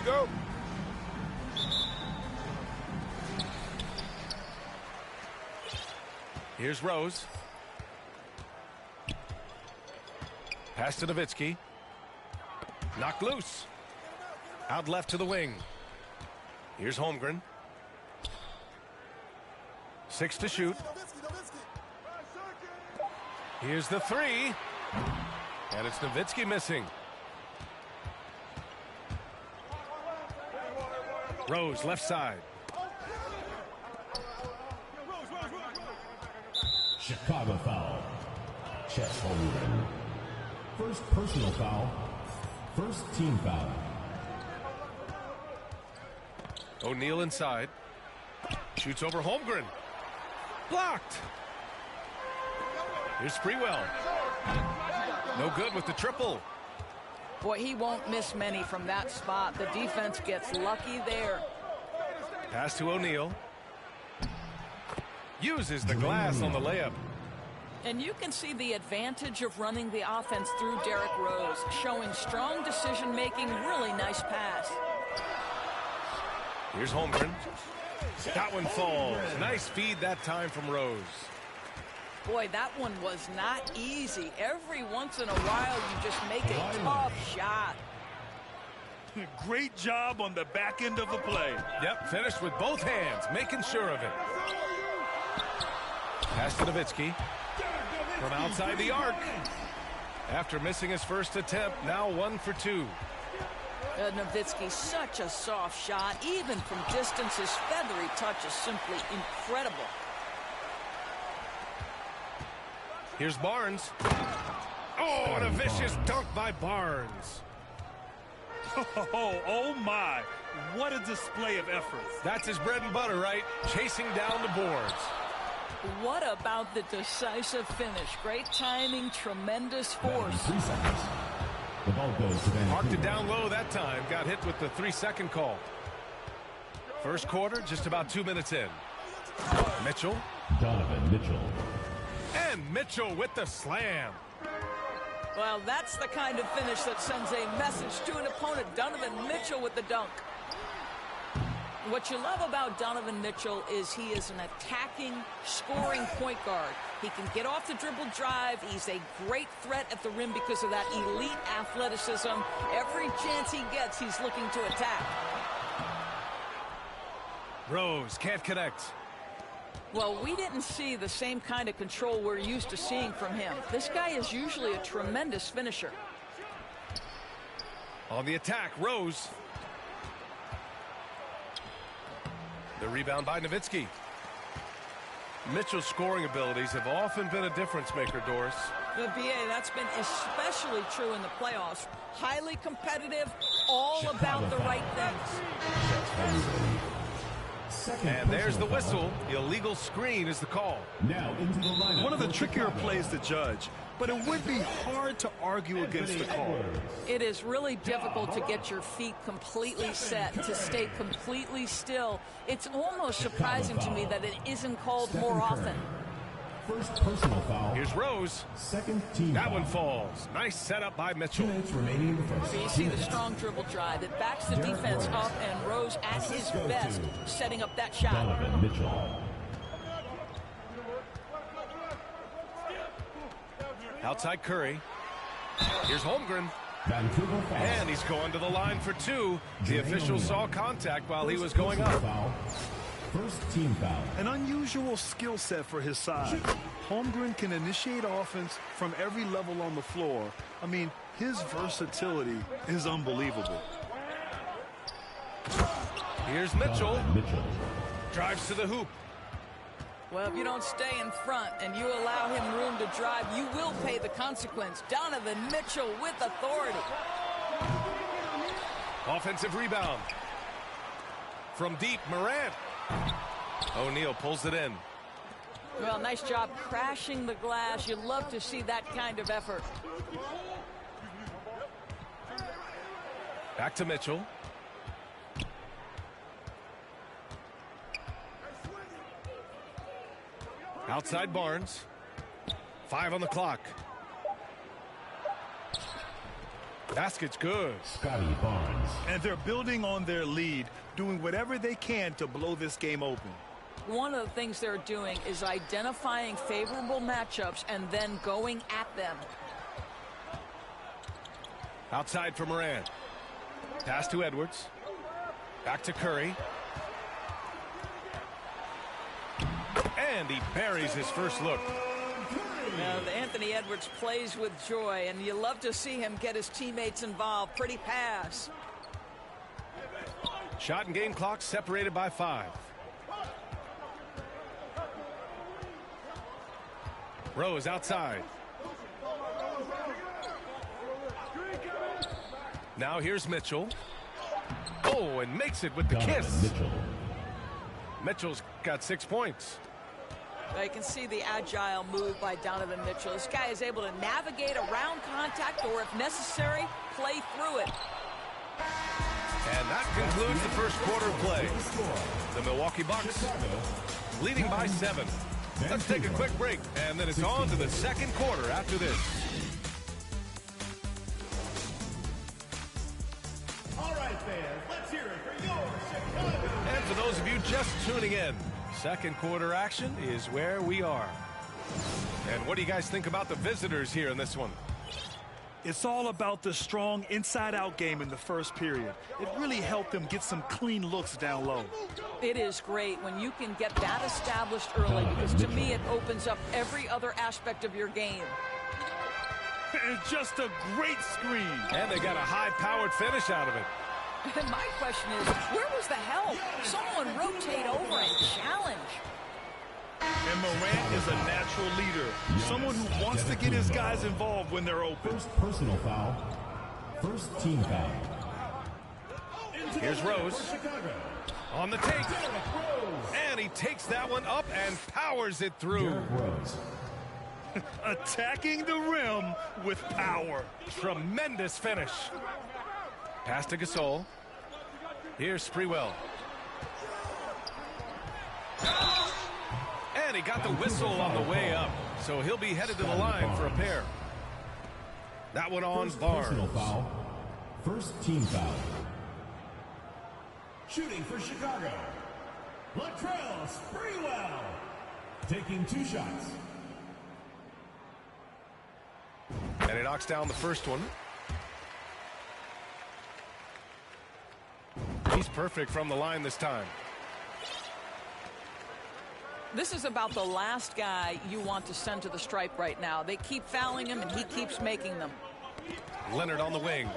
go. Here's Rose. Pass to Nowitzki. Knocked loose. Out left to the wing. Here's Holmgren. 6 to shoot. Here's the 3. And it's Nowitzki missing. Rose, left side. Chicago foul. Chet Holmgren. First personal foul. First team foul. O'Neal inside. Shoots over Holmgren. Blocked. Here's Sprewell. No good with the triple. Boy, he won't miss many from that spot. The defense gets lucky there. Pass to O'Neal. Uses the glass on the layup. And you can see the advantage of running the offense through Derrick Rose, showing strong decision-making, really nice pass. Here's Holmgren. That one falls. Nice feed that time from Rose. Boy, that one was not easy. Every once in a while, you just make a tough shot. Great job on the back end of the play. Yep, finished with both hands, making sure of it. Pass to Nowitzki. From outside the arc. After missing his first attempt, now 1 for 2. Nowitzki, such a soft shot. Even from distance, his feathery touch is simply incredible. Here's Barnes. Oh, and a vicious dunk by Barnes. Oh my. What a display of effort. That's his bread and butter, right? Chasing down the boards. What about the decisive finish? Great timing, tremendous force. 3 seconds. The ball goes to Vancouver. Marked it down low that time. Got hit with the 3-second call. First quarter, just about 2 minutes in. Mitchell. Donovan Mitchell. And Mitchell with the slam. Well, that's the kind of finish that sends a message to an opponent. Donovan Mitchell with the dunk. What you love about Donovan Mitchell is he is an attacking, scoring point guard. He can get off the dribble drive. He's a great threat at the rim because of that elite athleticism. Every chance he gets, he's looking to attack. Rose can't connect. Well, we didn't see the same kind of control we're used to seeing from him. This guy is usually a tremendous finisher. On the attack, Rose. The rebound by Nowitzki. Mitchell's scoring abilities have often been a difference maker, Doris. The BA, that's been especially true in the playoffs. Highly competitive, all about the right things. And there's the whistle. The illegal screen is the call. Now into the lineup. One of the trickier plays to judge, but it would be hard to argue against the call. It is really difficult to get your feet completely set, to stay completely still. It's almost surprising to me that it isn't called more often. First personal foul. Here's Rose. Second team That foul. one falls. Nice setup by 2 Mitchell. minutes remaining in the first. So you see the strong dribble drive. It backs the defense up, and Rose at his best setting up that shot. Donovan Mitchell. Outside Curry. Here's Holmgren. Vancouver foul. And he's going to the line for 2. The official saw contact while he was going up. Foul. First team foul. An unusual skill set for his size. Holmgren can initiate offense from every level on the floor. I mean, his versatility is unbelievable. Here's Mitchell. Donovan Mitchell. Drives to the hoop. Well, if you don't stay in front and you allow him room to drive, you will pay the consequence. Donovan Mitchell with authority. Offensive rebound. From deep, Morant. O'Neal pulls it in. Well, nice job crashing the glass. You love to see that kind of effort. Back to Mitchell. Outside Barnes. 5 on the clock. Basket's good. Scotty Barnes. And they're building on their lead, doing whatever they can to blow this game open. One of the things they're doing is identifying favorable matchups and then going at them. Outside for Moran. Pass to Edwards. Back to Curry. And he buries his first look. Now, Anthony Edwards plays with joy, and you love to see him get his teammates involved. Pretty pass. Shot and game clock separated by 5. Rose outside. Now here's Mitchell. Oh, and makes it with the kiss. Mitchell. Mitchell's got 6 points. You can see the agile move by Donovan Mitchell. This guy is able to navigate around contact or, if necessary, play through it. And that concludes the first quarter of play. The Milwaukee Bucks leading by 7. Let's take a quick break, and then it's on to the second quarter after this. All right, fans, let's hear it for your Chicago. And for those of you just tuning in, second quarter action is where we are. And what do you guys think about the visitors here in this one? It's all about the strong inside-out game in the first period. It really helped them get some clean looks down low. It is great when you can get that established early, because to me it opens up every other aspect of your game. It's just a great screen. And they got a high-powered finish out of it. And my question is, where was the help? Someone rotate over and challenge. And Morant is a natural leader, someone who wants to get his guys involved when they're open. First personal foul. First team foul. Here's Rose on the take. And he takes that one up and powers it through. Derrick Rose. Attacking the rim with power. Tremendous finish. Pass to Gasol. Here's Sprewell. And he got the whistle on the way up, so he'll be headed to the line for a pair. That one on Personal Barnes. foul. First team foul. Shooting for Chicago. Latrell Sprewell. Taking 2 shots. And he knocks down the first one. He's perfect from the line this time. This is about the last guy you want to send to the stripe right now. They keep fouling him, and he keeps making them. Leonard on the wing.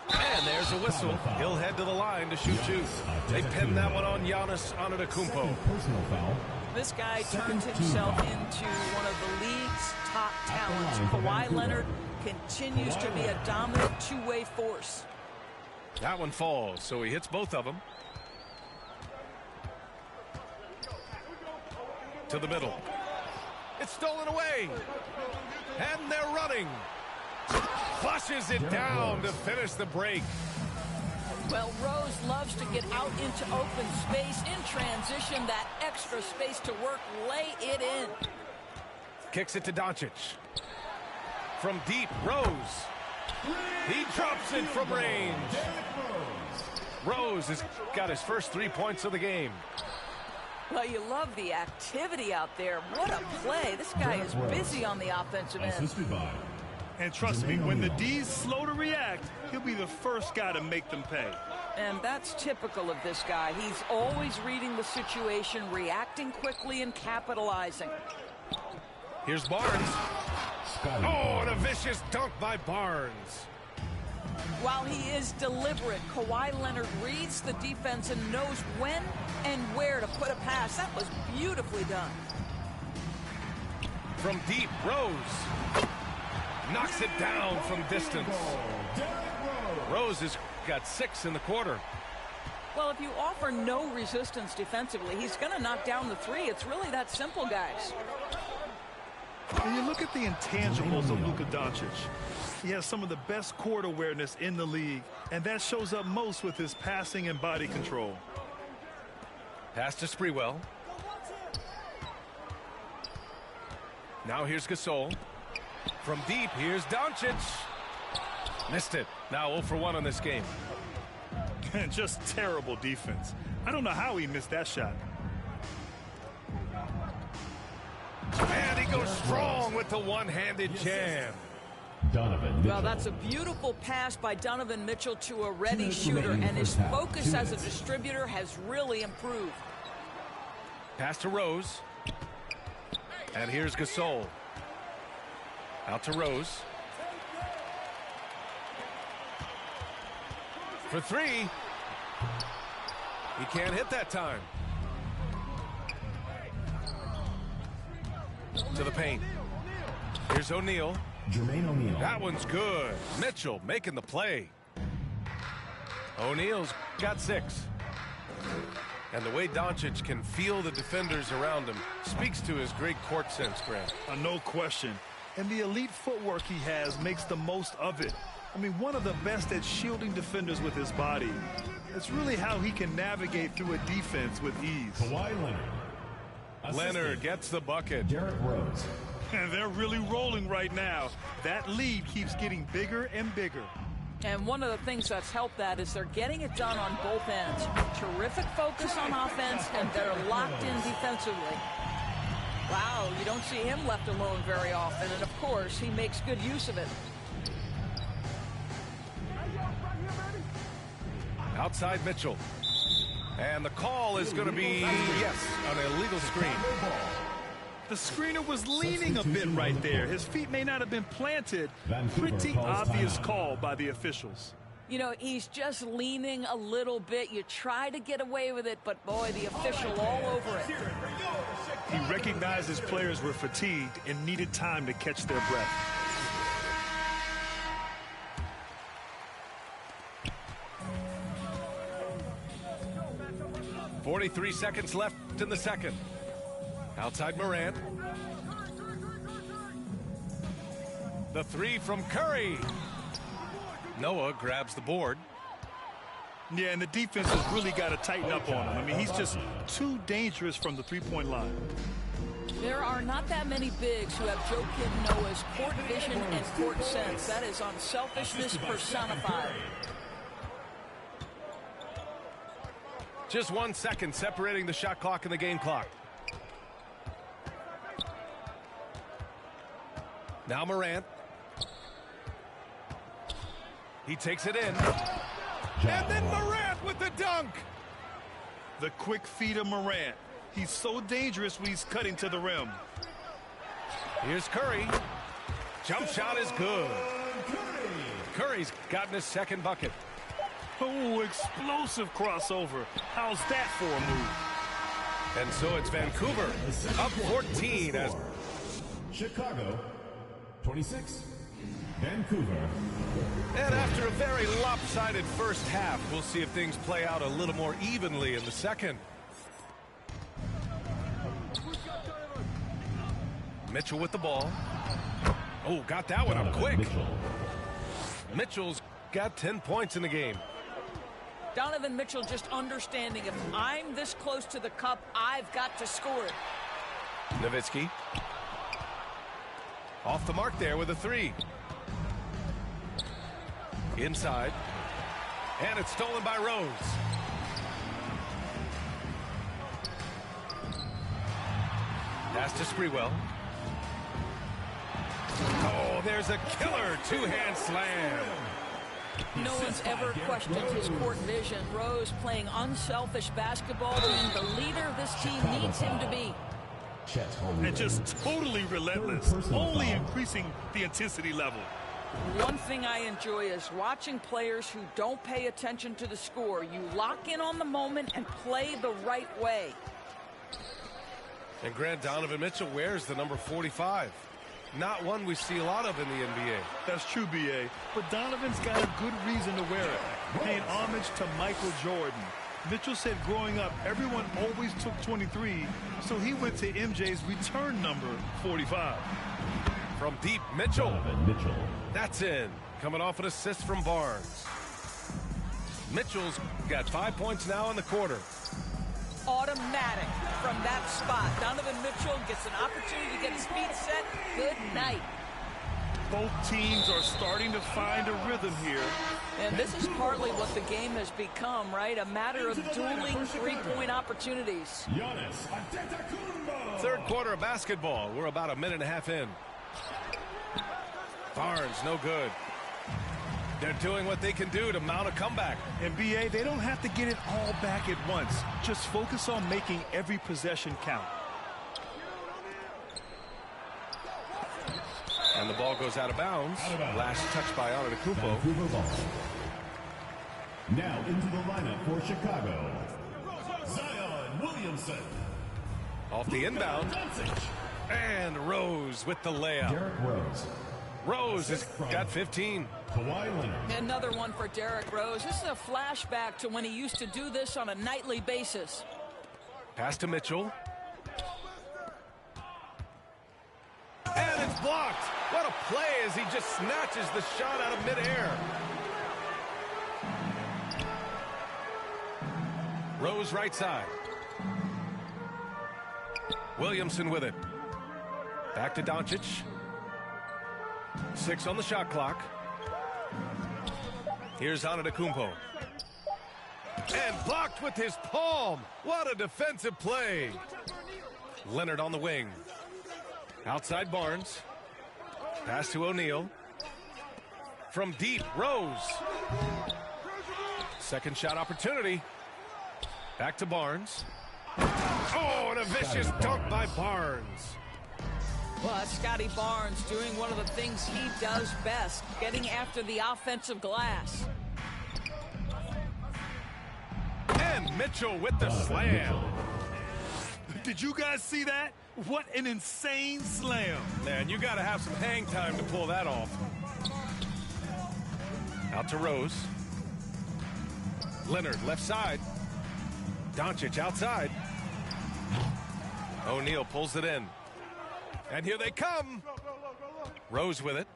And there's a whistle. He'll head to the line to shoot 2. They pin that one on Giannis Antetokounmpo. Personal foul. This guy turns himself into one of the league's top talents. Kawhi Leonard continues to be a dominant two-way force. That one falls, so he hits both of them. To the middle. It's stolen away. And they're running. Flushes it down to finish the break. Well, Rose loves to get out into open space in transition. That extra space to work, lay it in. Kicks it to Doncic. From deep, Rose. He drops it from range. Rose has got his first 3 points of the game. Well, you love the activity out there. What a play. This guy is busy on the offensive end. Assisted by. And trust me, when the D's slow to react, he'll be the first guy to make them pay. And that's typical of this guy. He's always reading the situation, reacting quickly, and capitalizing. Here's Barnes. Scotty Oh, and a Barnes. vicious dunk by Barnes. While he is deliberate, Kawhi Leonard reads the defense and knows when and where to put a pass. That was beautifully done. From deep, Rose. Knocks it down from distance. Rose has got 6 in the quarter. Well, if you offer no resistance defensively, he's going to knock down the 3. It's really that simple, guys. When you look at the intangibles of Luka Doncic, he has some of the best court awareness in the league, and that shows up most with his passing and body control. Pass to Sprewell. Now here's Gasol. From deep, here's Doncic. Missed it. Now 0 for 1 on this game. Just terrible defense. I don't know how he missed that shot. And he goes strong with the one-handed jam. Donovan Mitchell. Well, that's a beautiful pass by Donovan Mitchell to a ready shooter, and his focus as a distributor has really improved. Pass to Rose. And here's Gasol. Out to Rose. For three. He can't hit that time. To the paint. Here's O'Neal. Jermaine O'Neal. That one's good. Mitchell making the play. O'Neal's got 6. And the way Doncic can feel the defenders around him speaks to his great court sense, Grant. No question. And the elite footwork he has makes the most of it. I mean, one of the best at shielding defenders with his body. It's really how he can navigate through a defense with ease. Kawhi Leonard. Leonard gets the bucket. Derrick Rose. And they're really rolling right now. That lead keeps getting bigger and bigger. And one of the things that's helped that is they're getting it done on both ends. Terrific focus on offense, and they're locked in defensively. Wow, you don't see him left alone very often, and of course, he makes good use of it. Outside Mitchell. And the call is going to be, yes, an illegal screen. The screener was leaning a bit right there. His feet may not have been planted. Vancouver Pretty calls obvious timeout. call by the officials. You know, he's just leaning a little bit. You try to get away with it, but boy, the official all over it. He recognized his players were fatigued and needed time to catch their breath. .43 seconds left in the second. Outside Morant. The three from Curry. Noah grabs the board. Yeah, and the defense has really got to tighten up on him. I mean, he's just too dangerous from the three-point line. There are not that many bigs who have Joakim Noah's court vision and court sense. That is unselfishness personified. Just 1 second separating the shot clock and the game clock. Now Morant. He takes it in. And then Morant with the dunk. The quick feet of Morant. He's so dangerous when he's cutting to the rim. Here's Curry. Jump shot is good. Curry's gotten his second bucket. Oh, explosive crossover. How's that for a move? And so it's Vancouver up 14 as Chicago 26. Vancouver. And after a very lopsided first half, we'll see if things play out a little more evenly in the second. Mitchell with the ball. Oh, got that one up quick. Mitchell's got 10 points in the game. Donovan Mitchell just understanding if I'm this close to the cup, I've got to score it. Nowitzki. Off the mark there with a three. Inside. And it's stolen by Rose. Pass to Sprewell. Oh, there's a killer two-hand slam. No one's ever questioned his court vision. Rose playing unselfish basketball, being the leader this team needs him to be. And just totally relentless, only increasing the intensity level. One thing I enjoy is watching players who don't pay attention to the score. You lock in on the moment and play the right way. And Grant, Donovan Mitchell wears the number 45. Not one we see a lot of in the NBA. That's true, B.A. But Donovan's got a good reason to wear it, paying homage to Michael Jordan. Mitchell said growing up, everyone always took 23, so he went to MJ's return number 45. From deep, Mitchell. Mitchell. That's in. Coming off an assist from Barnes. Mitchell's got 5 points now in the quarter. Automatic from that spot. Donovan Mitchell gets an opportunity to get his feet set, good night. Both teams are starting to find a rhythm here. And this is partly what the game has become, right? A matter of dueling three-point opportunities. Giannis Antetokounmpo. Third quarter of basketball. We're about a minute and a half in. Barnes, no good. They're doing what they can do to mount a comeback. And BA, they don't have to get it all back at once. Just focus on making every possession count. And the ball goes out of bounds. Last touch by Antetokounmpo. Vancouver ball. Now into the lineup for Chicago. Zion Williamson. Off the inbound. And Rose with the layup. Derrick Rose. Rose has got 15. Kawhi Leonard. Another one for Derrick Rose. This is a flashback to when he used to do this on a nightly basis. Pass to Mitchell. And it's blocked. What a play as he just snatches the shot out of midair. Rose right side. Williamson with it. Back to Doncic. 6 on the shot clock. Here's Antetokounmpo. And blocked with his palm. What a defensive play. Leonard on the wing. Outside Barnes. Pass to O'Neal. From deep, Rose. Second shot opportunity. Back to Barnes. Oh, and a vicious dunk by Barnes. Well, that's Scotty Barnes doing one of the things he does best, getting after the offensive glass. And Mitchell with the slam. Did you guys see that? What an insane slam. Man, you got to have some hang time to pull that off. Out to Rose. Leonard left side. Doncic outside. O'Neal pulls it in. And here they come. Rose with it.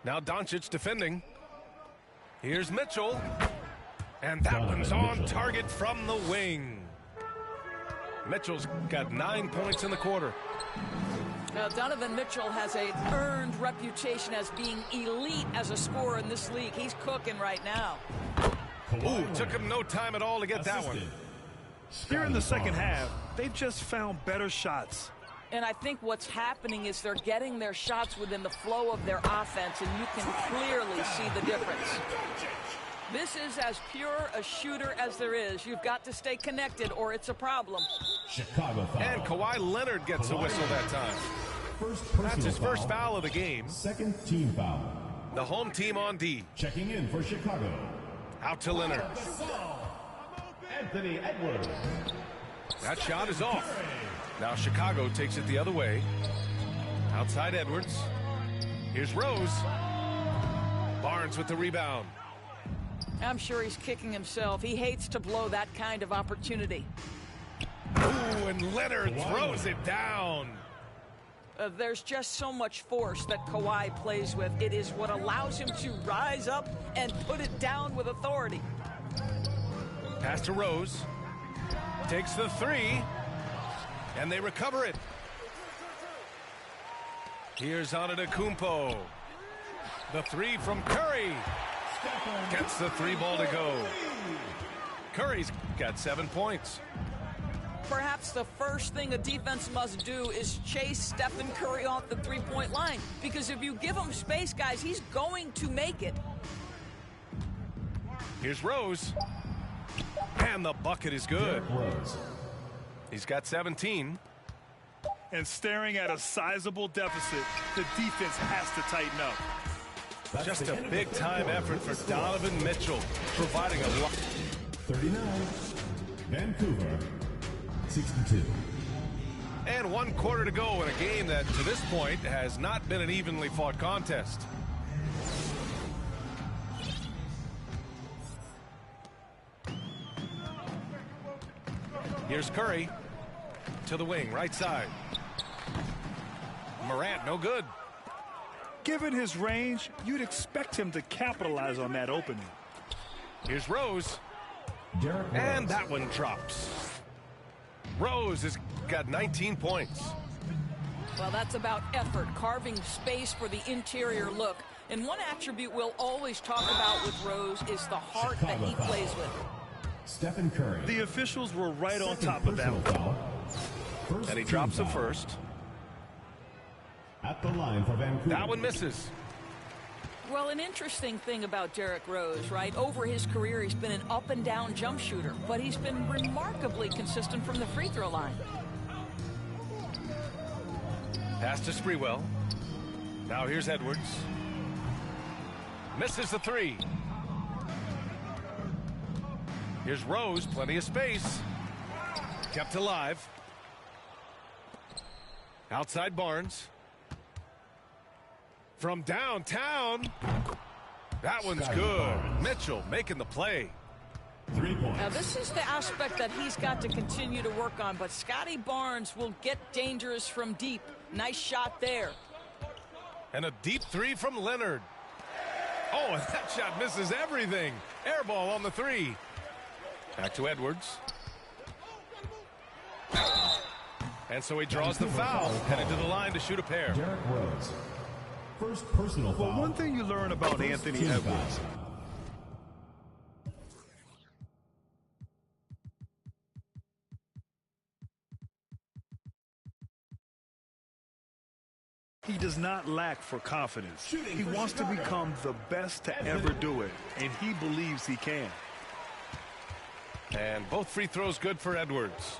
Now Doncic defending. Here's Mitchell. And that one's on target from the wing. Mitchell's got 9 points in the quarter. Now, Donovan Mitchell has an earned reputation as being elite as a scorer in this league. He's cooking right now. Ooh, took him no time at all to get that one. Here in the second half, they've just found better shots. And I think what's happening is they're getting their shots within the flow of their offense, and you can clearly see the difference. This is as pure a shooter as there is. You've got to stay connected or it's a problem. Chicago foul. And Kawhi Leonard gets a whistle that time. That's his first foul of the game. Second team foul. The home team on D. Checking in for Chicago. Out to Leonard. Anthony Edwards. That shot is off. Now Chicago takes it the other way. Outside Edwards. Here's Rose. Barnes with the rebound. I'm sure he's kicking himself. He hates to blow that kind of opportunity. Ooh, and Leonard throws it down. There's just so much force that Kawhi plays with. It is what allows him to rise up and put it down with authority. Pass to Rose. Takes the three. And they recover it. Here's Antetokounmpo. The three from Curry. Gets the three ball to go. Curry's got 7 points. Perhaps the first thing a defense must do is chase Stephen Curry off the three-point line. Because if you give him space, guys, he's going to make it. Here's Rose. And the bucket is good. Rose. He's got 17. And staring at a sizable deficit, the defense has to tighten up. Just a big-time effort for Donovan Mitchell, providing a lot. 39. Vancouver. 62. And 1 quarter to go in a game that, to this point, has not been an evenly fought contest. Here's Curry to the wing, right side. Morant, no good. Given his range, you'd expect him to capitalize on that opening. Here's Rose. Derrick Rose. And that one drops. Rose has got 19 points. Well, that's about effort, carving space for the interior look. And one attribute we'll always talk about with Rose is the heart that he plays with. Stephen Curry. The officials were right on Second top of that personal one. foul. First And he team drops the foul. first. At the line for Vancouver. That one misses. Well, an interesting thing about Derrick Rose, right? Over his career, he's been an up-and-down jump shooter, but he's been remarkably consistent from the free throw line. Pass to Sprewell. Now here's Edwards. Misses the three. Here's Rose, plenty of space. Kept alive. Outside Barnes. From downtown. That one's Scotty good. Barnes. Mitchell making the play. 3 points. Now, this is the aspect that he's got to continue to work on, but Scotty Barnes will get dangerous from deep. Nice shot there. And a deep three from Leonard. Oh, and that shot misses everything. Air ball on the three. Back to Edwards. And so he draws the foul, headed to the line to shoot a pair. Derrick Rose. First personal foul. Well, one thing you learn about First Anthony team Edwards, foul. he does not lack for confidence. He wants to become the best to ever do it, and he believes he can. And both free throws good for Edwards.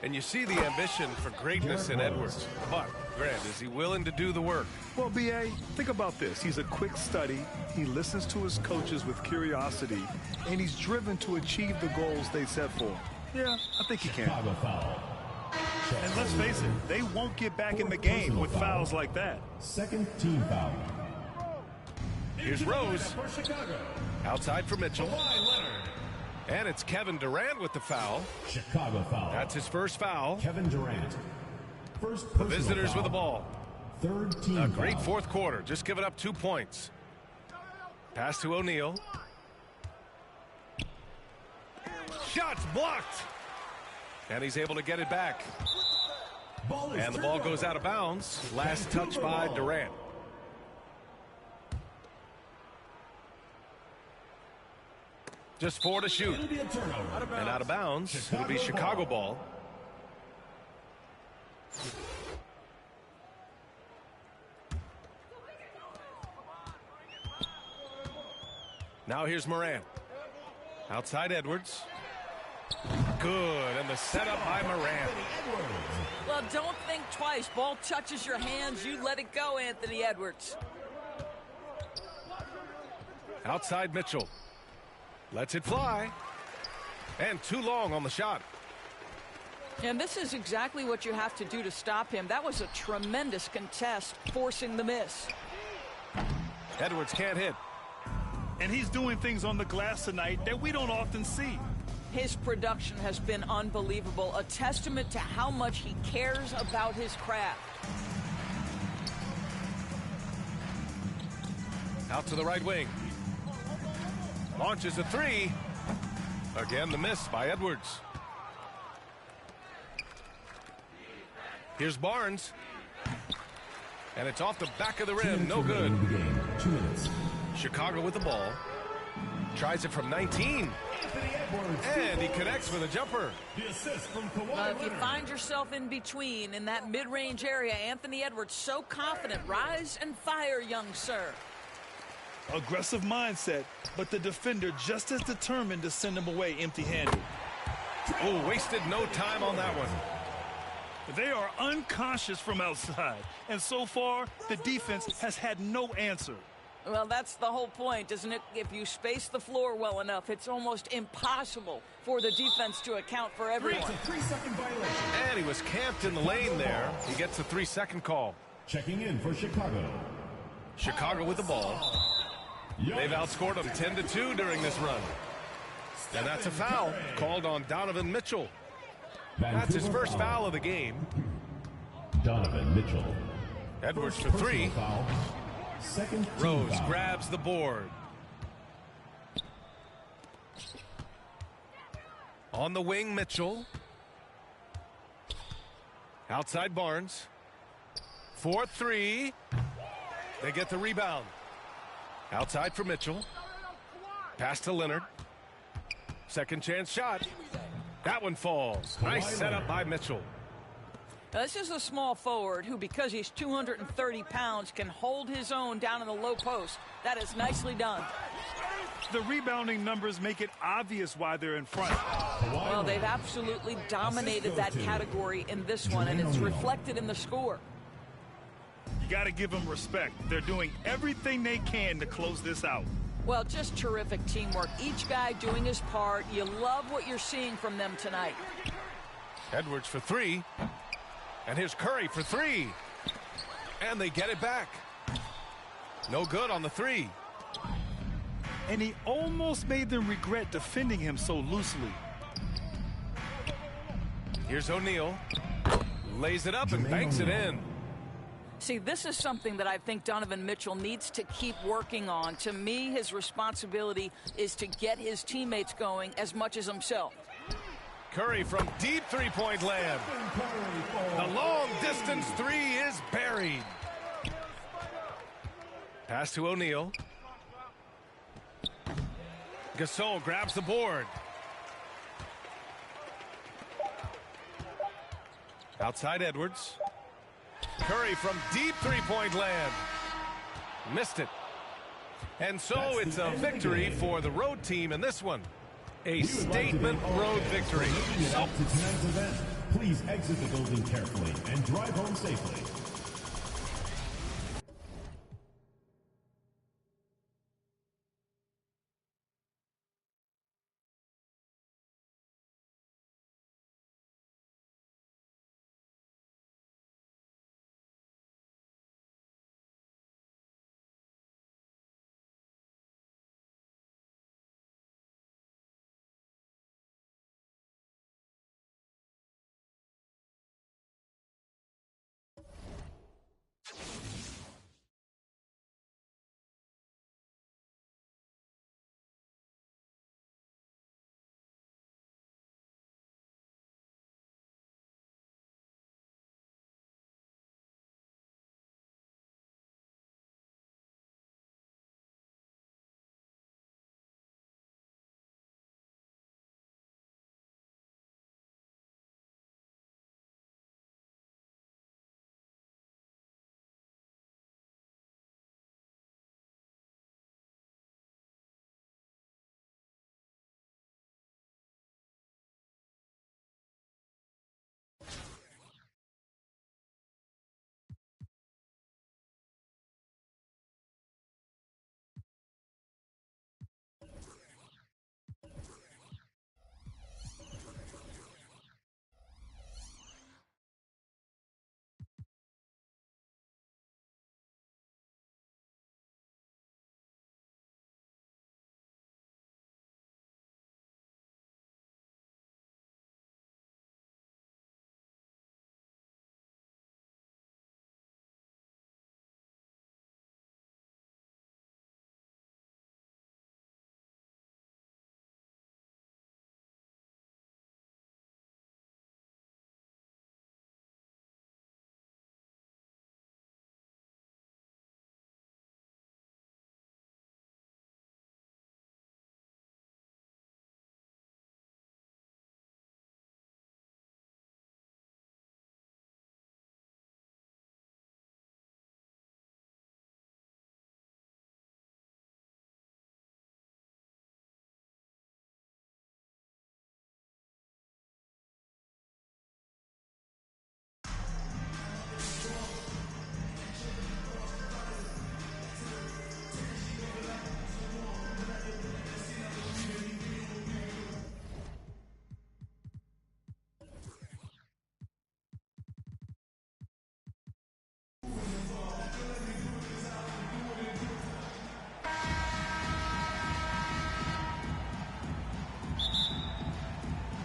And you see the ambition for greatness in Edwards. But, Grant, is he willing to do the work? Well, B.A., think about this. He's a quick study. He listens to his coaches with curiosity, and he's driven to achieve the goals they set for him. Yeah, I think he can. Chicago foul. And let's face it, they won't get back in the game with fouls like that. Second team foul. Here's Rose. For Chicago. Outside for Mitchell. Kawhi Leonard. And it's Kevin Durant with the foul. Chicago foul. That's his first foul. Kevin Durant. First The personal visitors foul. with the ball. Third team A great foul. fourth quarter. Just giving up 2 points. Pass to O'Neal. Shots blocked. And he's able to get it back. Ball is And the turned ball over. goes out of bounds. Last touch by Durant. Just 4 to shoot. It'll be a turnover. And out of bounds. It'll be Chicago ball. Now here's Moran. Outside Edwards. Good. And the setup by Moran. Well, don't think twice. Ball touches your hands, you let it go, Anthony Edwards. Outside Mitchell. Lets it fly. And too long on the shot. And this is exactly what you have to do to stop him. That was a tremendous contest, forcing the miss. Edwards can't hit. And he's doing things on the glass tonight that we don't often see. His production has been unbelievable, a testament to how much he cares about his craft. Out to the right wing. Launches a three. Again, the miss by Edwards. Here's Barnes. And it's off the back of the rim. No good. The game. 2 minutes. Chicago with the ball. Tries it from 19. Anthony Edwards. And he connects with a jumper. The assist from Kawhi If you Leonard. find yourself in between in that mid-range area, Anthony Edwards so confident. Rise and fire, young sir. Aggressive mindset, but the defender just as determined to send him away empty-handed. Oh, wasted no time on that one. They are unconscious from outside, and so far, the defense has had no answer. Well, that's the whole point, isn't it? If you space the floor well enough, it's almost impossible for the defense to account for everyone. It's a 3-second violation. And he was camped in the lane there. He gets a 3-second call. Checking in for Chicago. Chicago with the ball. They've outscored them 10-2 during this run. And that's a foul called on Donovan Mitchell. That's his first foul of the game. Donovan Mitchell. Edwards First for three. personal foul. Second team Rose foul. grabs the board. On the wing, Mitchell. Outside Barnes. 4-3. They get the rebound. Outside for Mitchell. Pass to Leonard. Second chance shot. That one falls. Nice setup by Mitchell. Now, this is a small forward who, because he's 230 pounds, can hold his own down in the low post. That is nicely done. The rebounding numbers make it obvious why they're in front. Well, they've absolutely dominated that category in this one, and it's reflected in the score. You got to give them respect. They're doing everything they can to close this out. Well, just terrific teamwork. Each guy doing his part. You love what you're seeing from them tonight. Edwards for three. And here's Curry for three. And they get it back. No good on the three. And he almost made them regret defending him so loosely. Here's O'Neal. Lays it up and banks it in. See, this is something that I think Donovan Mitchell needs to keep working on. To me, his responsibility is to get his teammates going as much as himself. Curry from deep three-point land. The long-distance three is buried. Pass to O'Neal. Gasol grabs the board. Outside Edwards. Curry from deep three-point land. Missed it. And so it's a victory for the road team in this one. A statement road victory. Up to tonight's event, please exit the building carefully and drive home safely.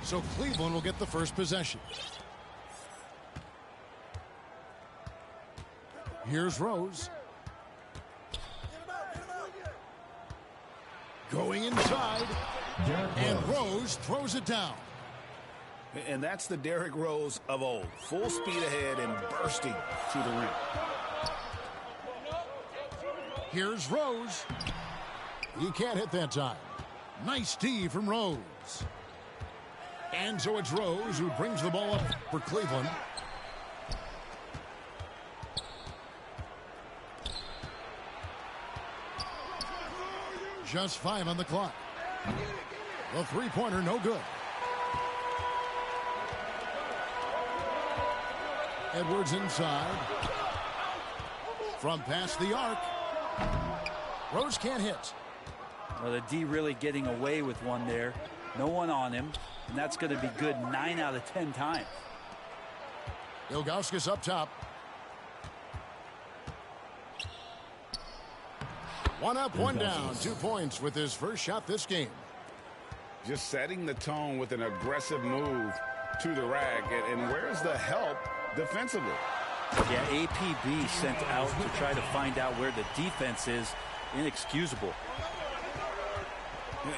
So Cleveland will get the first possession. Here's Rose. Going inside. And Rose throws it down. And that's the Derrick Rose of old. Full speed ahead and bursting to the rim. Here's Rose. He can't hit that time. Nice D from Rose. And so it's Rose who brings the ball up for Cleveland. Just 5 on the clock. The three-pointer no good. Edwards inside. From past the arc. Rose can't hit. Well, the D really getting away with one there. No one on him. And that's going to be good 9 out of 10 times. Ilgauskas up top. One up, one down. 2 points with his first shot this game. Just setting the tone with an aggressive move to the rack. And where's the help defensively? Yeah, APB sent out to try to find out where the defense is. Inexcusable.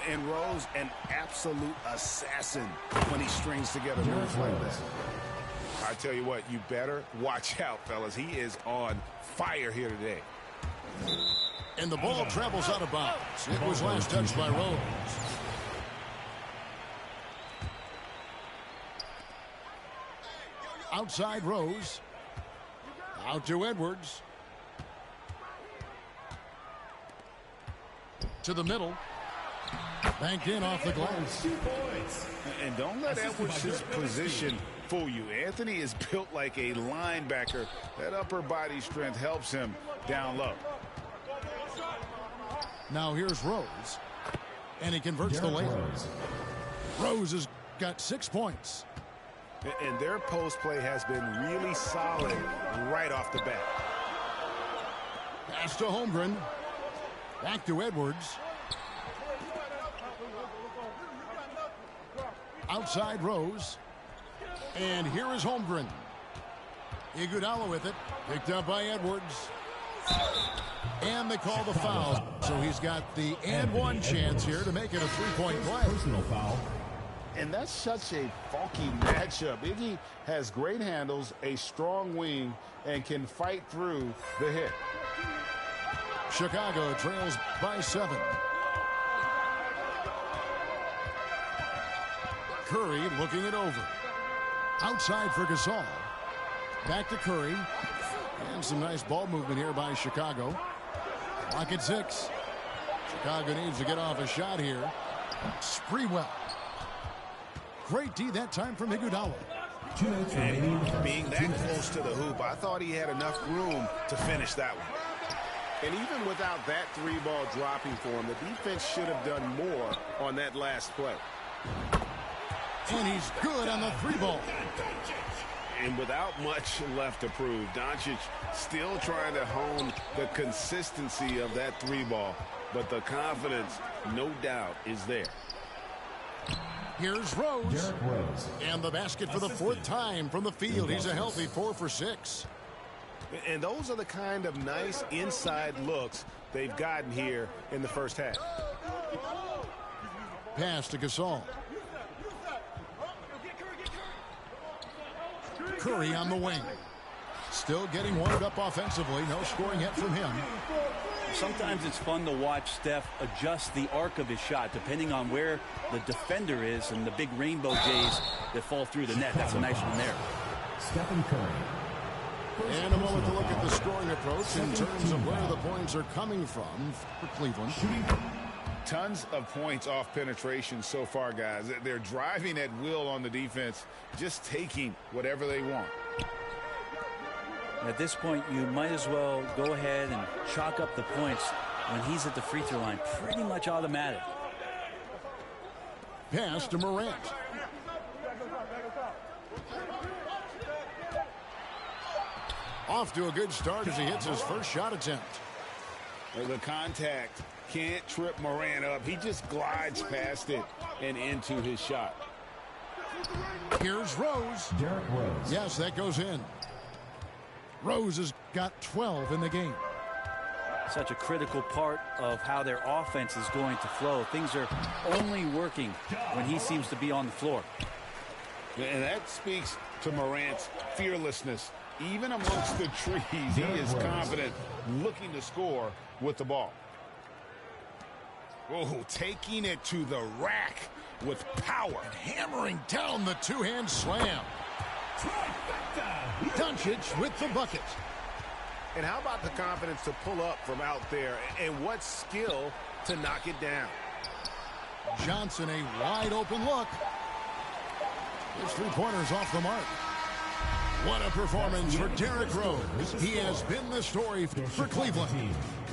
And Rose, an absolute assassin when he strings together moves like that. I tell you what, you better watch out, fellas. He is on fire here today. And the ball travels out of bounds. It was last touched by Rose. Outside Rose. Out to Edwards. To the middle. Banked in off the glass. And don't let Edwards' position fool you. Anthony is built like a linebacker. That upper body strength helps him down low. Now here's Rose. And he converts the layup. Rose has got 6 points. And their post play has been really solid right off the bat. Pass to Holmgren. Back to Edwards. Outside Rose. And here is Holmgren. Iguodala with it. Picked up by Edwards. And they call the foul. So he's got the and one chance here to make it a 3-point play. Personal foul. And that's such a funky matchup. Iggy has great handles, a strong wing, and can fight through the hit. Chicago trails by 7. Curry looking it over. Outside for Gasol. Back to Curry. And some nice ball movement here by Chicago. Clock at 6. Chicago needs to get off a shot here. Sprewell. Great D that time from Iguodala. 2 minutes remaining. Being that close to the hoop, I thought he had enough room to finish that one. And even without that 3-ball dropping for him, the defense should have done more on that last play. And he's good on the 3-ball. And without much left to prove, Doncic still trying to hone the consistency of that 3-ball. But the confidence, no doubt, is there. Here's Rose. Derrick Rose. And the basket for the 4th time from the field. He's a healthy 4 for 6. And those are the kind of nice inside looks they've gotten here in the first half. Pass to Gasol. Curry on the wing. Still getting warmed up offensively. No scoring yet from him. Sometimes it's fun to watch Steph adjust the arc of his shot depending on where the defender is and the big rainbow Jays that fall through the net. That's a nice one there. Stephen Curry. And a moment to look at the scoring approach in terms of where the points are coming from for Cleveland. Tons of points off penetration so far, guys. They're driving at will on the defense, just taking whatever they want. At this point, you might as well go ahead and chalk up the points when he's at the free throw line. Pretty much automatic. Pass to Morant. Off to a good start as he hits his first shot attempt. The contact can't trip Morant up. He just glides past it and into his shot. Here's Rose. Derrick Rose. Yes, that goes in. Rose has got 12 in the game. Such a critical part of how their offense is going to flow. Things are only working when he seems to be on the floor. And that speaks to Morant's fearlessness. Even amongst the trees, he is confident, looking to score with the ball. Oh, taking it to the rack with power. Hammering down the two-hand slam. Doncic with the bucket. And how about the confidence to pull up from out there, and what skill to knock it down. Johnson, a wide open look. His three-pointers off the mark. What a performance for Derrick Rose. He has been the story for Cleveland.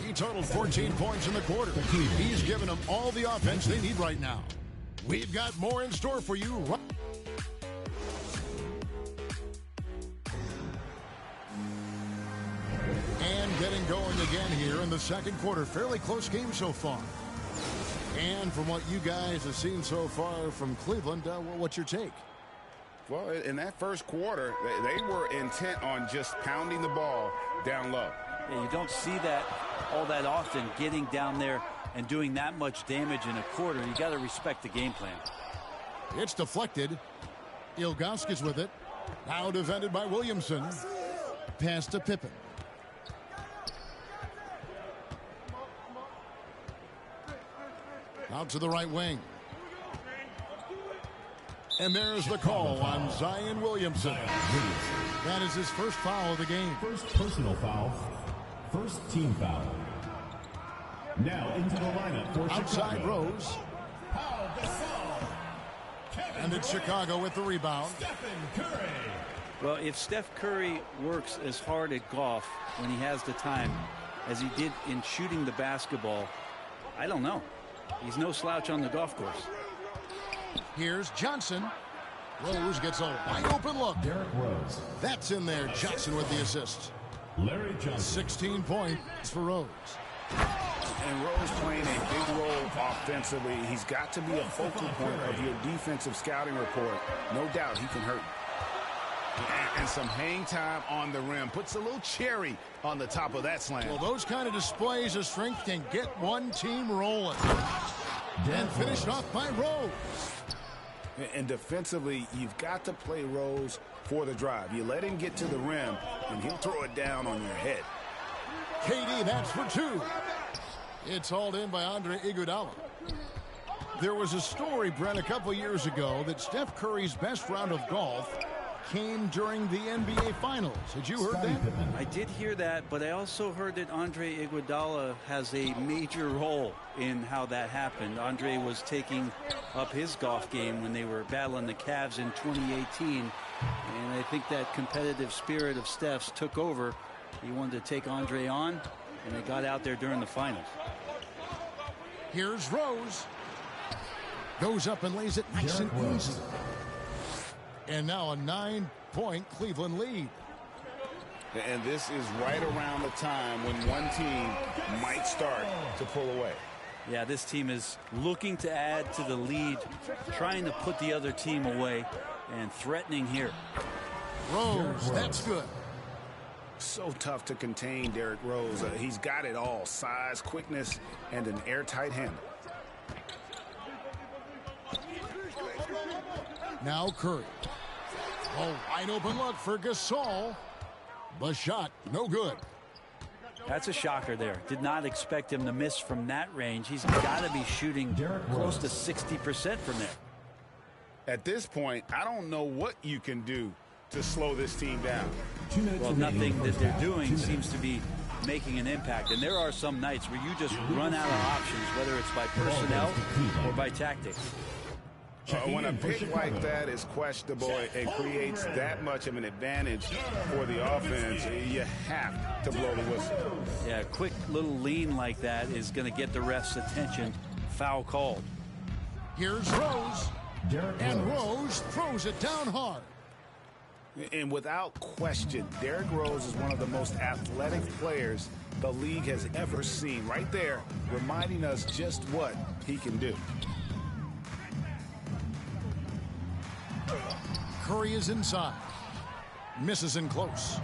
He totaled 14 points in the quarter. He's given them all the offense they need right now. We've got more in store for you. And getting going again here in the second quarter. Fairly close game so far. And from what you guys have seen so far from Cleveland, what's your take? Well, in that first quarter, they were intent on just pounding the ball down low. Yeah, you don't see that all that often, getting down there and doing that much damage in a quarter. You got to respect the game plan. It's deflected. Ilgauskas with it. Now defended by Williamson. Pass to Pippen. Out to the right wing. And there's the call on Zion Williamson. That is his first foul of the game. First personal foul. First team foul. Now into the lineup for outside Chicago. Rose. And it's Chicago with the rebound. Stephen Curry. Well, if Steph Curry works as hard at golf when he has the time as he did in shooting the basketball, I don't know. He's no slouch on the golf course. Here's Johnson. Rose gets a wide open look. Derrick Rose. That's in there. Johnson with the assist. Larry Johnson. 16 points for Rose. And Rose playing a big role offensively. He's got to be a focal point of your defensive scouting report. No doubt he can hurt. And some hang time on the rim. Puts a little cherry on the top of that slam. Well, those kind of displays of strength can get one team rolling. And finished off by Rose. And defensively, you've got to play Rose for the drive. You let him get to the rim, and he'll throw it down on your head. KD, that's for two. It's hauled in by Andre Iguodala. There was a story, Brent, a couple years ago that Steph Curry's best round of golf came during the NBA Finals. Had you heard that? I did hear that, but I also heard that Andre Iguodala has a major role in how that happened. Andre was taking up his golf game when they were battling the Cavs in 2018, and I think that competitive spirit of Steph's took over. He wanted to take Andre on, and they got out there during the finals. Here's Rose. Goes up and lays it nice and easy. And now a 9-point Cleveland lead. And this is right around the time when one team might start to pull away. Yeah, this team is looking to add to the lead, trying to put the other team away, and threatening here. Rose, that's good. So tough to contain Derrick Rose. He's got it all. Size, quickness, and an airtight handle. Now Curry. A wide open look for Gasol. The shot, no good. That's a shocker there. Did not expect him to miss from that range. He's got to be shooting close to 60% from there. At this point, I don't know what you can do to slow this team down. Well, nothing that they're doing seems to be making an impact. And there are some nights where you just run out of options, whether it's by personnel or by tactics. When a pick like that is questionable and creates that much of an advantage for the offense, you have to blow the whistle. Yeah, a quick little lean like that is going to get the ref's attention. Foul called. Here's Rose. And Rose throws it down hard. And without question, Derrick Rose is one of the most athletic players the league has ever seen. Right there, reminding us just what he can do. Curry is inside. Misses in close.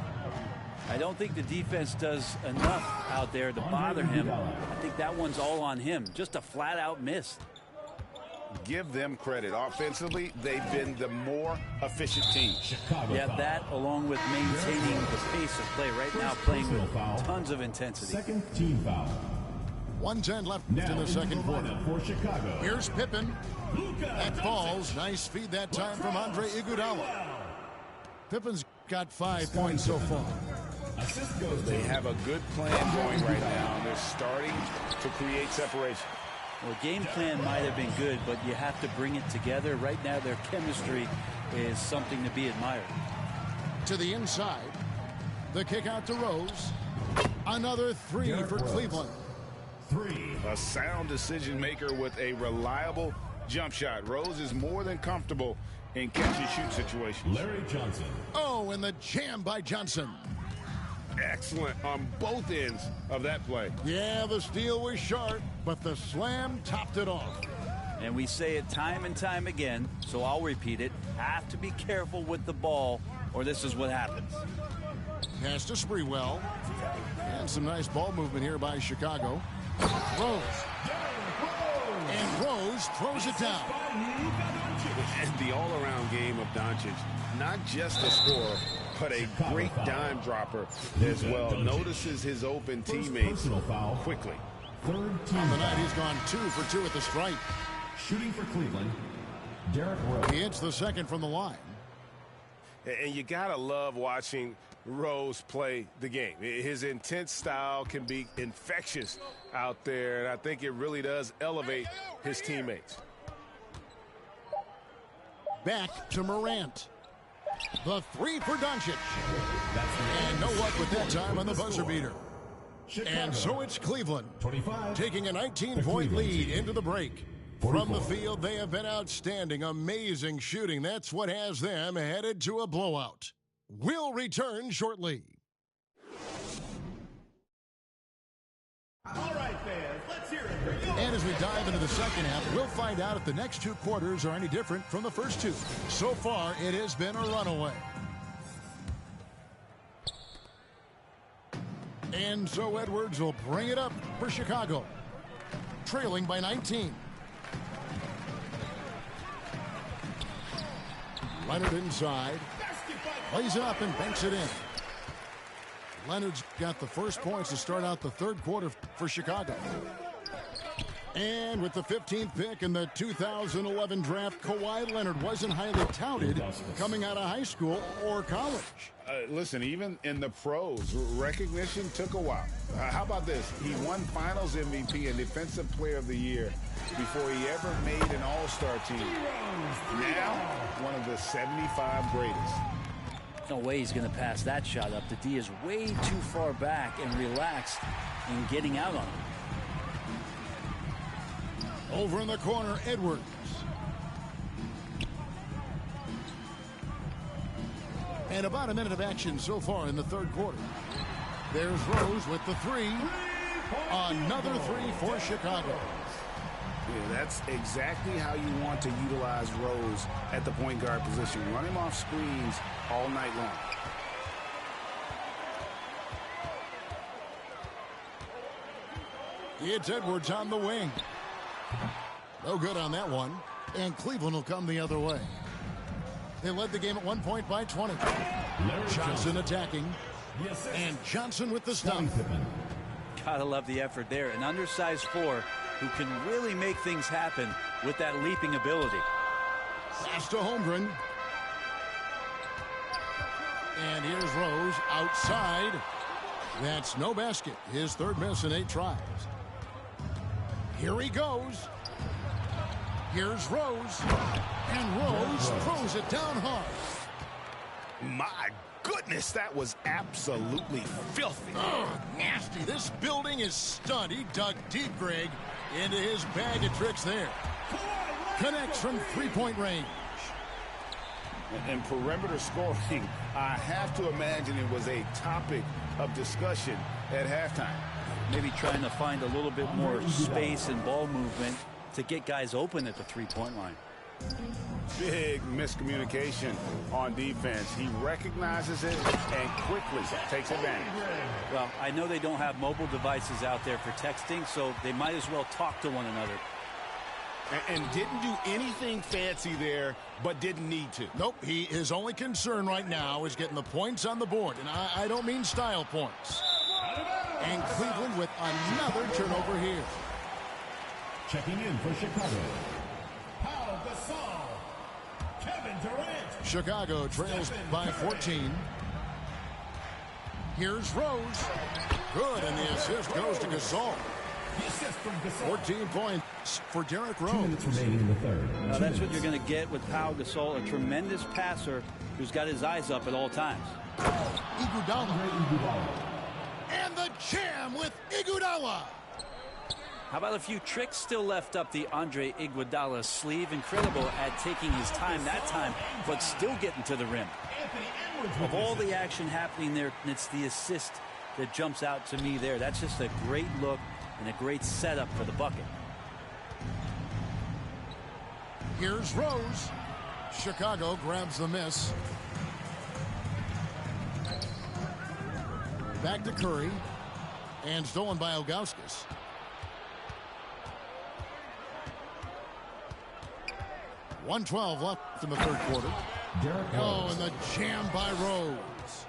I don't think the defense does enough out there to bother him. I think that one's all on him. Just a flat-out miss. give them credit. Offensively, they've been the more efficient team. Yeah, that along with maintaining the pace of play right now, playing with tons of intensity. Second team foul. 1:10 left Now in the second quarter. For Chicago. Here's Pippen. That falls. Nice feed that time from Andre Iguodala. Pippen's got 5 points so far. Assist goes They to have a good plan going right now, and they're starting to create separation. Well, game plan might have been good, but you have to bring it together. Right now, their chemistry is something to be admired. To the inside. The kick out to Rose. Another three for Cleveland. 3. A sound decision maker with a reliable jump shot. Rose is more than comfortable in catch-and-shoot situations. Larry Johnson. Oh, and the jam by Johnson. Excellent on both ends of that play. Yeah, the steal was sharp, but the slam topped it off. And we say it time and time again, so I'll repeat it. Have to be careful with the ball, or this is what happens. Pass to Sprewell. And some nice ball movement here by Chicago. Rose. And Rose throws it down. And the all-around game of Doncic, not just a scorer, but a great dime dropper as well. Notices his open teammates quickly. Third team On the night, he's gone 2 for 2 at the stripe. shooting for Cleveland. Derrick Rose. He hits the second from the line. And you gotta love watching Rose play the game. His intense style can be infectious out there, and I think it really does elevate his teammates. Back to Morant. The three for Doncic. And no luck with that time on the buzzer beater. And so it's Cleveland 25, taking a 19-point lead into the break. From the field, they have been outstanding, amazing shooting. That's what has them headed to a blowout. We'll return shortly. All right, fans, let's hear it for you. And as we dive into the second half, we'll find out if the next two quarters are any different from the first two. So far, it has been a runaway. And so Edwards will bring it up for Chicago, trailing by 19. Leonard inside, plays it up and banks it in. Leonard's got the first points to start out the third quarter for Chicago. And with the 15th pick in the 2011 draft, Kawhi Leonard wasn't highly touted coming out of high school or college. Listen, even in the pros, recognition took a while. How about this? He won Finals MVP and Defensive Player of the Year before he ever made an All-Star team. Now, one of the 75 greatest. No way he's going to pass that shot up. The D is way too far back and relaxed in getting out on him. Over in the corner, Edwards. And about a minute of action so far in the third quarter. There's Rose with the three. Another three for Chicago. Yeah, that's exactly how you want to utilize Rose at the point guard position. Run him off screens all night long. It's Edwards on the wing. No good on that one. And Cleveland will come the other way. They led the game at 1 point by 20. Johnson attacking. And Johnson with the stop. Gotta love the effort there. An undersized four who can really make things happen with that leaping ability. Pass to Holmgren. And here's Rose outside. That's no basket. His third miss in 8 tries. Here he goes. Here's Rose. And Rose throws it down hard. My goodness, that was absolutely filthy. Oh, nasty. This building is stunned. He dug deep, Greg, into his bag of tricks there. Connects from three-point range. And perimeter scoring, I have to imagine it was a topic of discussion at halftime. Maybe trying to find a little bit more space and ball movement to get guys open at the three-point line. Big miscommunication on defense. He recognizes it and quickly takes advantage. Well, I know they don't have mobile devices out there for texting, so they might as well talk to one another. And didn't do anything fancy there, but didn't need to. Nope, his only concern right now is getting the points on the board. And I don't mean style points. And Cleveland with another turnover here. Checking in for Chicago, Pau Gasol. Kevin Durant. Chicago trails by 14. Here's Rose. Good, and the assist goes to Gasol. 14 points for Derrick Rose. 2 minutes remaining in the third. Now that's what you're going to get with Pau Gasol, a tremendous passer who's got his eyes up at all times. Iguodala. And the jam with Iguodala. How about a few tricks still left up the Andre Iguodala sleeve? Incredible at taking his time that time, but still getting to the rim. Of all the action happening there, it's the assist that jumps out to me there. That's just a great look and a great setup for the bucket. Here's Rose. Chicago grabs the miss. Back to Curry. And stolen by Ilgauskas. .112 left in the third quarter. Oh, and the jam by Rose.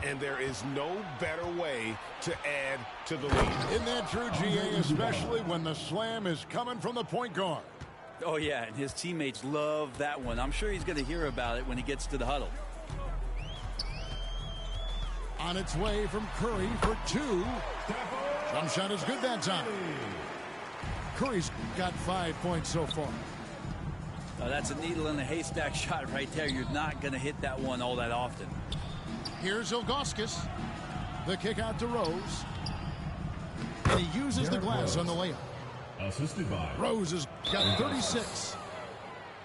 And there is no better way to add to the lead. Isn't that true, GA, especially when the slam is coming from the point guard? Oh, yeah, and his teammates love that one. I'm sure he's going to hear about it when he gets to the huddle. On its way from Curry for 2. Jump shot is good that time. Curry's got 5 points so far. That's a needle in a haystack shot right there. You're not going to hit that one all that often. Here's Ilgauskas. The kick out to Rose. And he uses the glass on the layup. Assisted by Rose has got 36.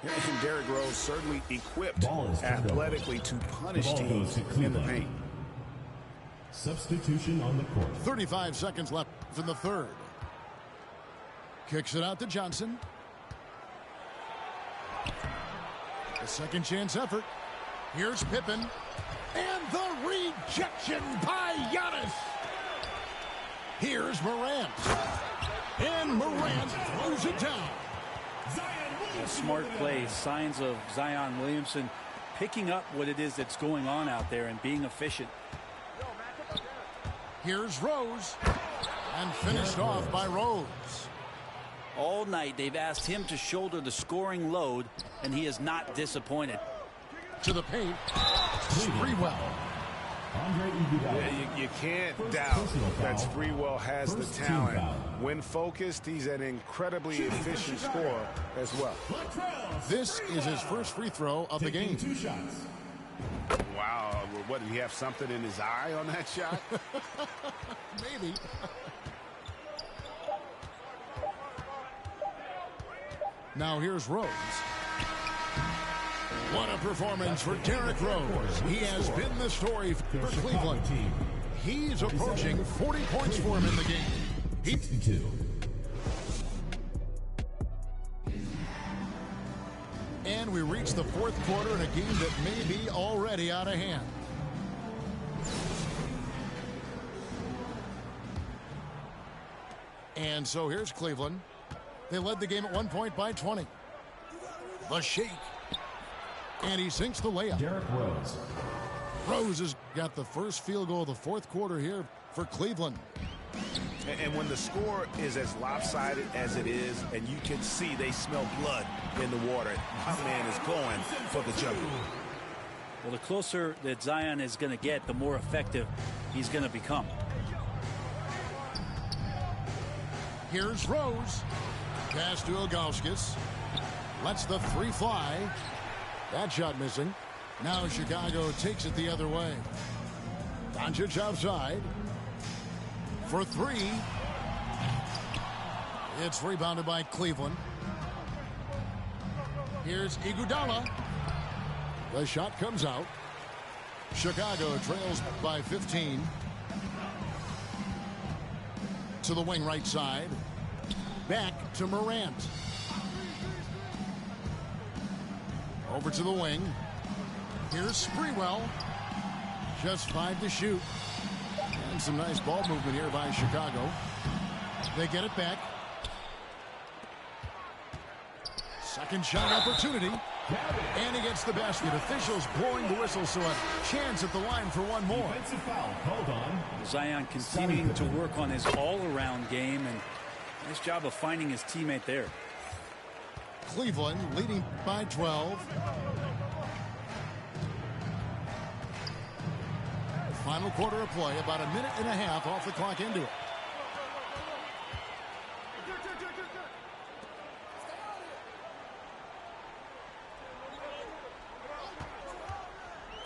And Derrick Rose certainly equipped athletically to punish teams in the paint. Substitution on the court. 35 seconds left in the third. Kicks it out to Johnson. A second chance effort. Here's Pippen. And the rejection by Giannis. Here's Morant. And Morant throws it down. A smart play. Signs of Zion Williamson picking up what it is that's going on out there and being efficient. Here's Rose. And finished off by Rose. All night they've asked him to shoulder the scoring load, and he is not disappointed. To the paint. Sprewell. Yeah, you can't doubt that Sprewell has the talent. When focused, he's an incredibly efficient scorer as well. This is his first free throw of the game. 2 shots. Wow, what, did he have something in his eye on that shot? Maybe. Now here's Rose. What a performance for Derrick Rose. He has been the story for Cleveland. He's approaching 40 points for him in the game. 62. And we reach the fourth quarter in a game that may be already out of hand. And so here's Cleveland. They led the game at 1 point by 20. The shake. And he sinks the layup. Derrick Rose. Rose has got the first field goal of the fourth quarter here for Cleveland. And when the score is as lopsided as it is, and you can see they smell blood in the water, my man is going for the jumper. Well, the closer that Zion is going to get, the more effective he's going to become. Here's Rose. Pass to Ilgauskas. Lets the three fly. That shot missing. Now Chicago takes it the other way. Doncic outside. For three. It's rebounded by Cleveland. Here's Iguodala. The shot comes out. Chicago trails by 15. To the wing right side. Back to Morant. Over to the wing. Here's Sprewell. Just 5 to shoot. And some nice ball movement here by Chicago. They get it back. Second shot opportunity. And he gets the basket. Officials blowing the whistle, so a chance at the line for one more. Defensive foul called on Zion continuing to work on his all-around game, and nice job of finding his teammate there. Cleveland leading by 12. Final quarter of play, about a minute and a half off the clock into it.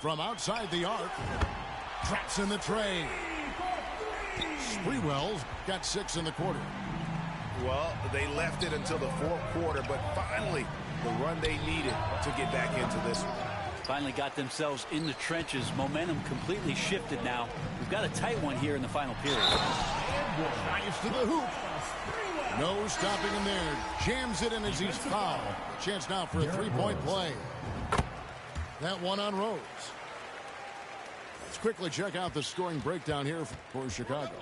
From outside the arc, traps in the tray. Sprewell's got 6 in the quarter. Well, they left it until the fourth quarter, but finally the run they needed to get back into this one. Finally got themselves in the trenches. Momentum completely shifted now. We've got a tight one here in the final period. Drives to the hoop. No stopping him there. Jams it in as he's fouled. Chance now for a three-point play. That one on Rose. Let's quickly check out the scoring breakdown here for Chicago.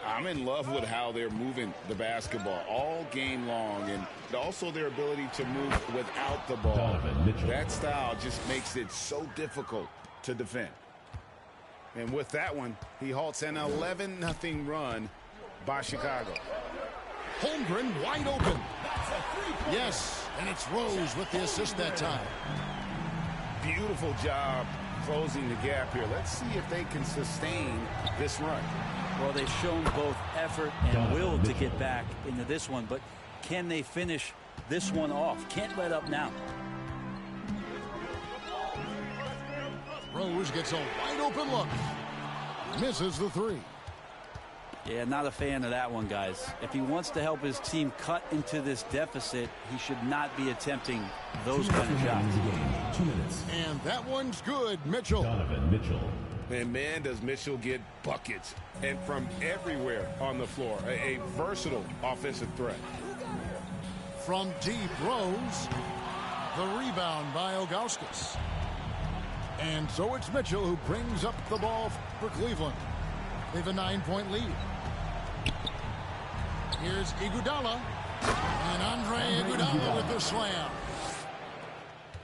I'm in love with how they're moving the basketball all game long, and also their ability to move without the ball. That style just makes it so difficult to defend. And with that one, he halts an 11-0 run by Chicago. Holmgren wide open. Yes, and it's Rose with the assist that time. Beautiful job closing the gap here. Let's see if they can sustain this run. Well, they've shown both effort and will to get back into this one, but can they finish this one off? Can't let up now. Rose gets a wide open look. Misses the three. Yeah, not a fan of that one, guys. If he wants to help his team cut into this deficit, he should not be attempting those kind of shots. 2 minutes. And that one's good, Mitchell. Donovan Mitchell. And man, does Mitchell get buckets, and from everywhere on the floor. A versatile offensive threat. From deep, Rose. The rebound by Ilgauskas. And so it's Mitchell who brings up the ball for Cleveland. They have a 9-point lead. Here's Iguodala. And Andre Iguodala with the slam.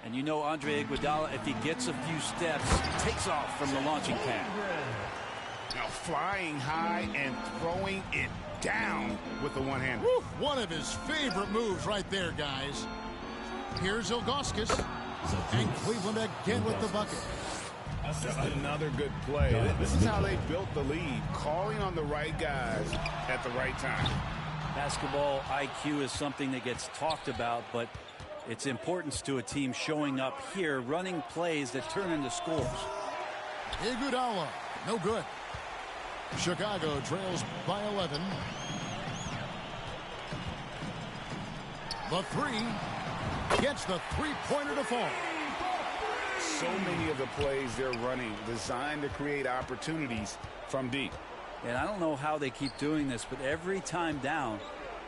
And you know Andre Iguodala, if he gets a few steps, takes off from the launching pad. Now flying high and throwing it down with the one-hand. One of his favorite moves right there, guys. Here's Ilgauskas. And Cleveland again with the bucket. Another good play. This is how they built the lead, calling on the right guys at the right time. Basketball IQ is something that gets talked about, but its importance to a team showing up here, running plays that turn into scores. Iguodala, no good. Chicago trails by 11. The three gets the three-pointer to fall. So many of the plays they're running designed to create opportunities from deep. And I don't know how they keep doing this, but every time down,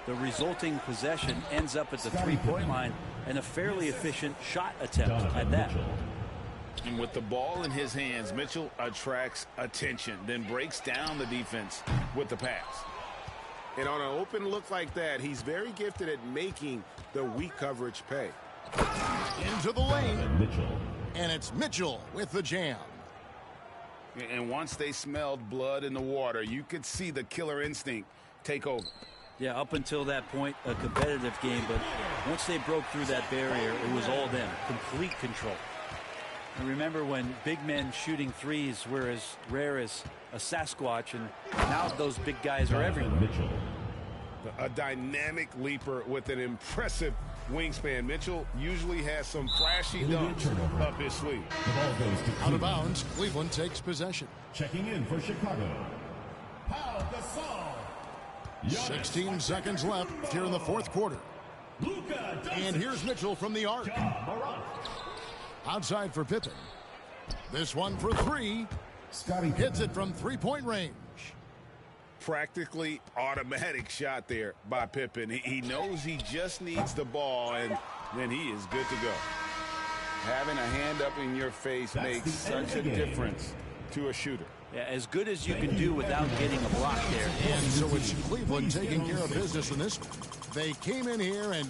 the resulting possession ends up at the three-point line and a fairly efficient shot attempt at that. And with the ball in his hands, Mitchell attracts attention, then breaks down the defense with the pass. And on an open look like that, he's very gifted at making the weak coverage pay. Into the lane. Mitchell. And it's Mitchell with the jam. And once they smelled blood in the water, you could see the killer instinct take over. Yeah, up until that point, a competitive game, but once they broke through that barrier, it was all them, complete control. And remember when big men shooting threes were as rare as a Sasquatch, and now those big guys are everywhere. Mitchell. A dynamic leaper with an impressive wingspan. Mitchell usually has some flashy dunks up his sleeve. The ball goes to Out of bounds, Cleveland takes possession. Checking in for Chicago. Pau Gasol. 16 seconds left here in the fourth quarter. Luka Doncic. And here's Mitchell from the arc. Outside for Pippen. This one for three. Scotty Hits it from three-point range. Practically automatic shot there by Pippen. He knows he just needs the ball, and then he is good to go. Having a hand up in your face makes such a difference to a shooter. Yeah, as good as you can do without getting a block there. And so it's Cleveland taking care of business in this one. They came in here and